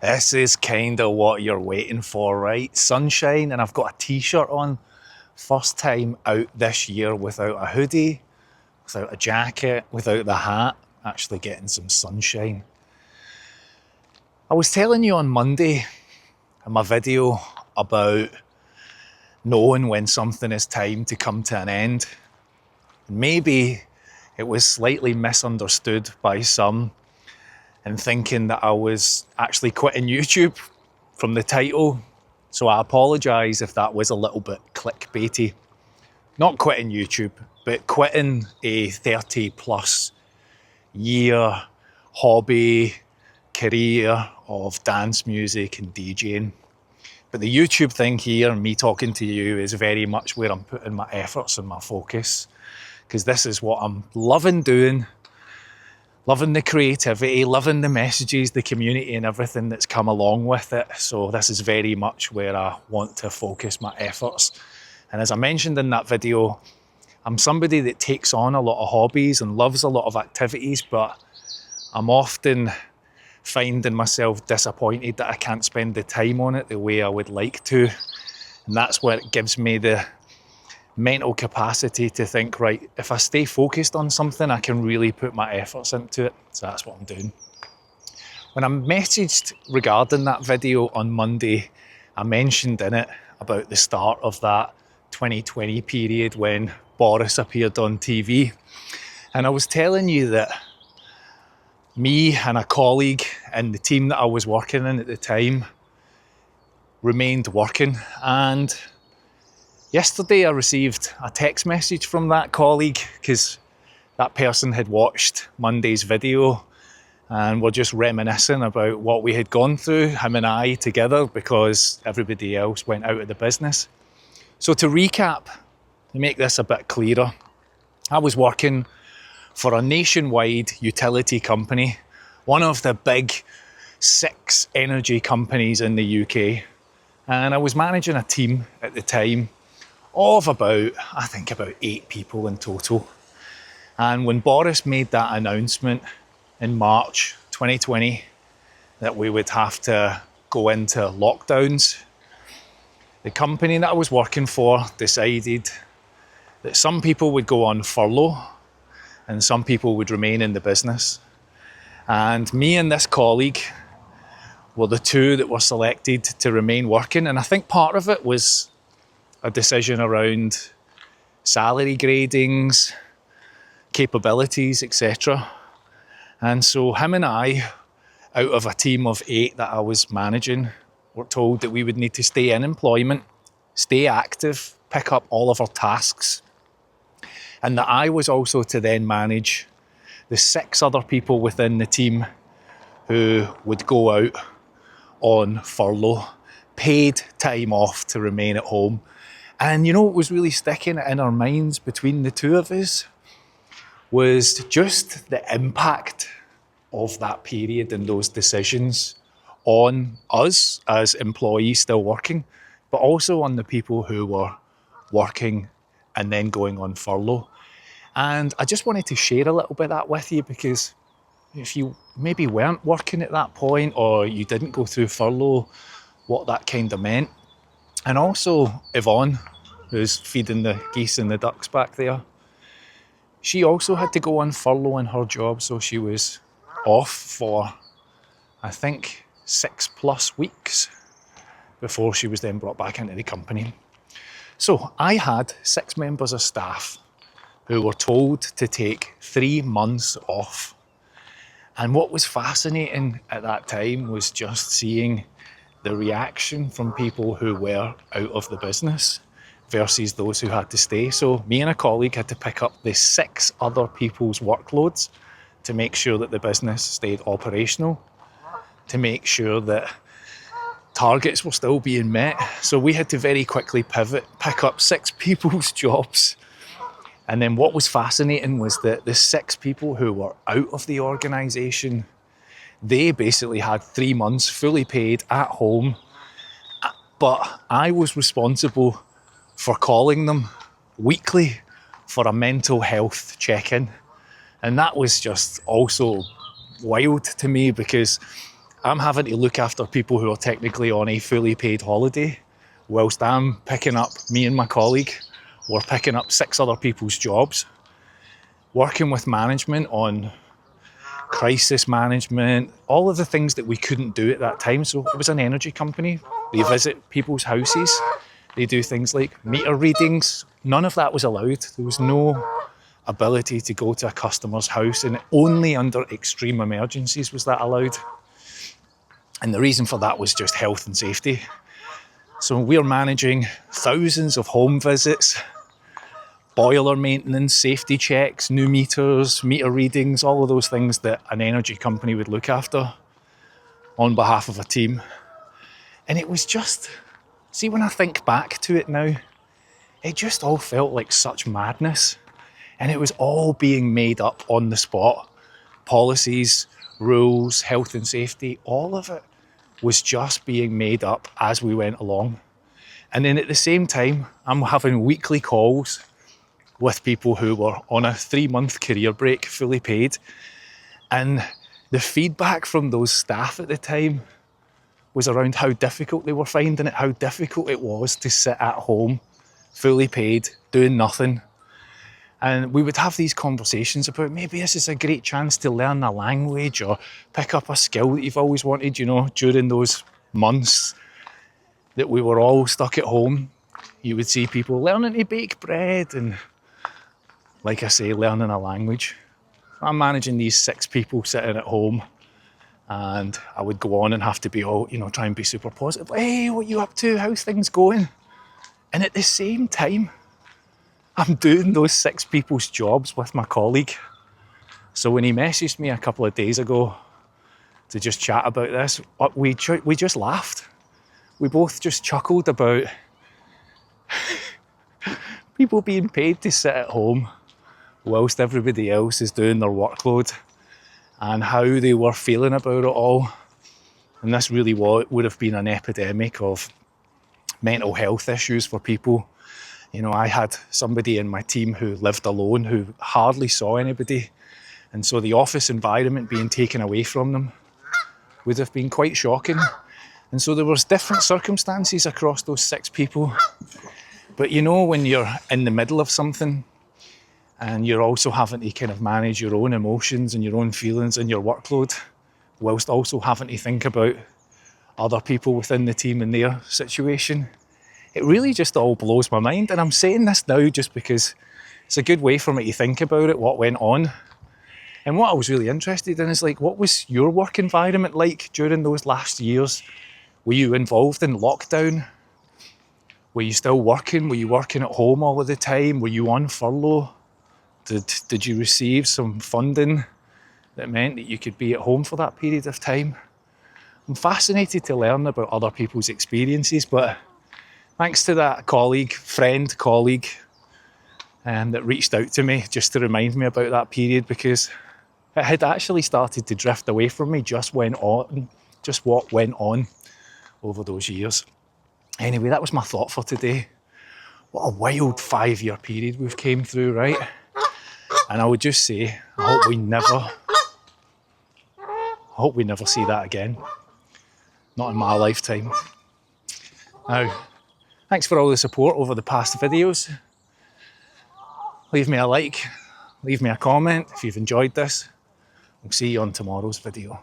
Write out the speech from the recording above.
This is kind of what you're waiting for, right? Sunshine, and I've got a t-shirt on. First time out this year without a hoodie, without a jacket, without the hat, actually getting some sunshine. I was telling you on Monday in my video about knowing when something is time to come to an end. Maybe it was slightly misunderstood by some and thinking that I was actually quitting YouTube from the title. So I apologise if that was a little bit clickbaity. Not quitting YouTube, but quitting a 30 plus year hobby, career of dance music and DJing. But the YouTube thing here, me talking to you, is very much where I'm putting my efforts and my focus, because this is what I'm loving doing. Loving the creativity, loving the messages, the community and everything that's come along with it. So this is very much where I want to focus my efforts. And as I mentioned in that video, I'm somebody that takes on a lot of hobbies and loves a lot of activities, but I'm often finding myself disappointed that I can't spend the time on it the way I would like to. And that's where it gives me the mental capacity to think, right, if I stay focused on something, I can really put my efforts into it. So that's what I'm doing. When I messaged regarding that video on Monday, I mentioned in it about the start of that 2020 period when Boris appeared on TV. And I was telling you that me and a colleague and the team that I was working in at the time remained working. And yesterday I received a text message from that colleague because that person had watched Monday's video and we're just reminiscing about what we had gone through, him and I together, because everybody else went out of the business. So to recap, to make this a bit clearer, I was working for a nationwide utility company, one of the big 6 energy companies in the UK. And I was managing a team at the time of about 8 people in total. And when Boris made that announcement in March 2020 that we would have to go into lockdowns, the company that I was working for decided that some people would go on furlough and some people would remain in the business. And me and this colleague were the 2 that were selected to remain working. And I think part of it was a decision around salary gradings, capabilities, etc. And so him and I, out of a team of 8 that I was managing, were told that we would need to stay in employment, stay active, pick up all of our tasks, and that I was also to then manage the 6 other people within the team who would go out on furlough, paid time off to remain at home. And you know what was really sticking in our minds between the 2 of us was just the impact of that period and those decisions on us as employees still working, but also on the people who were working and then going on furlough. And I just wanted to share a little bit of that with you, because if you maybe weren't working at that point or you didn't go through furlough, what that kind of meant. And also Yvonne, who's feeding the geese and the ducks back there, she also had to go on furlough in her job, so she was off for, I think, 6+ weeks before she was then brought back into the company. So I had 6 members of staff who were told to take 3 months off. And what was fascinating at that time was just seeing the reaction from people who were out of the business versus those who had to stay. So me and a colleague had to pick up the 6 other people's workloads to make sure that the business stayed operational, to make sure that targets were still being met. So we had to very quickly pivot, pick up 6 people's jobs. And then what was fascinating was that the 6 people who were out of the organisation, they basically had 3 months fully paid at home. But I was responsible for calling them weekly for a mental health check-in. And that was just also wild to me, because I'm having to look after people who are technically on a fully paid holiday, whilst I'm picking up, me and my colleague, we're picking up 6 other people's jobs, working with management on crisis management, all of the things that we couldn't do at that time. So it was an energy company. They visit people's houses. They do things like meter readings. None of that was allowed. There was no ability to go to a customer's house, and only under extreme emergencies was that allowed. And the reason for that was just health and safety. So we're managing thousands of home visits, boiler maintenance, safety checks, new meters, meter readings, all of those things that an energy company would look after on behalf of a team. And it was just, see, when I think back to it now, it just all felt like such madness. And it was all being made up on the spot. Policies, rules, health and safety, all of it was just being made up as we went along. And then at the same time, I'm having weekly calls with people who were on a 3-month career break, fully paid. And the feedback from those staff at the time was around how difficult they were finding it, how difficult it was to sit at home, fully paid, doing nothing. And we would have these conversations about maybe this is a great chance to learn a language or pick up a skill that you've always wanted, you know, during those months that we were all stuck at home. You would see people learning to bake bread and, like I say, learning a language. I'm managing these 6 people sitting at home, and I would go on and have to be all, you know, try and be super positive. Hey, what are you up to? How's things going? And at the same time, I'm doing those 6 people's jobs with my colleague. So when he messaged me a couple of days ago to just chat about this, we just laughed. We both just chuckled about people being paid to sit at home whilst everybody else is doing their workload, and how they were feeling about it all. And this really would have been an epidemic of mental health issues for people. You know, I had somebody in my team who lived alone, who hardly saw anybody. And so the office environment being taken away from them would have been quite shocking. And so there was different circumstances across those 6 people. But you know, when you're in the middle of something and you're also having to kind of manage your own emotions and your own feelings and your workload, whilst also having to think about other people within the team and their situation, it really just all blows my mind. And I'm saying this now just because it's a good way for me to think about it, what went on. And what I was really interested in is, like, what was your work environment like during those last years? Were you involved in lockdown? Were you still working? Were you working at home all of the time? Were you on furlough? Did you receive some funding that meant that you could be at home for that period of time? I'm fascinated to learn about other people's experiences, but thanks to that friend colleague, that reached out to me just to remind me about that period, because it had actually started to drift away from me just what went on over those years. Anyway, that was my thought for today. What a wild 5-year period we've came through, right? And I would just say, I hope we never see that again. Not in my lifetime. Now, thanks for all the support over the past videos. Leave me a like, leave me a comment if you've enjoyed this. We'll see you on tomorrow's video.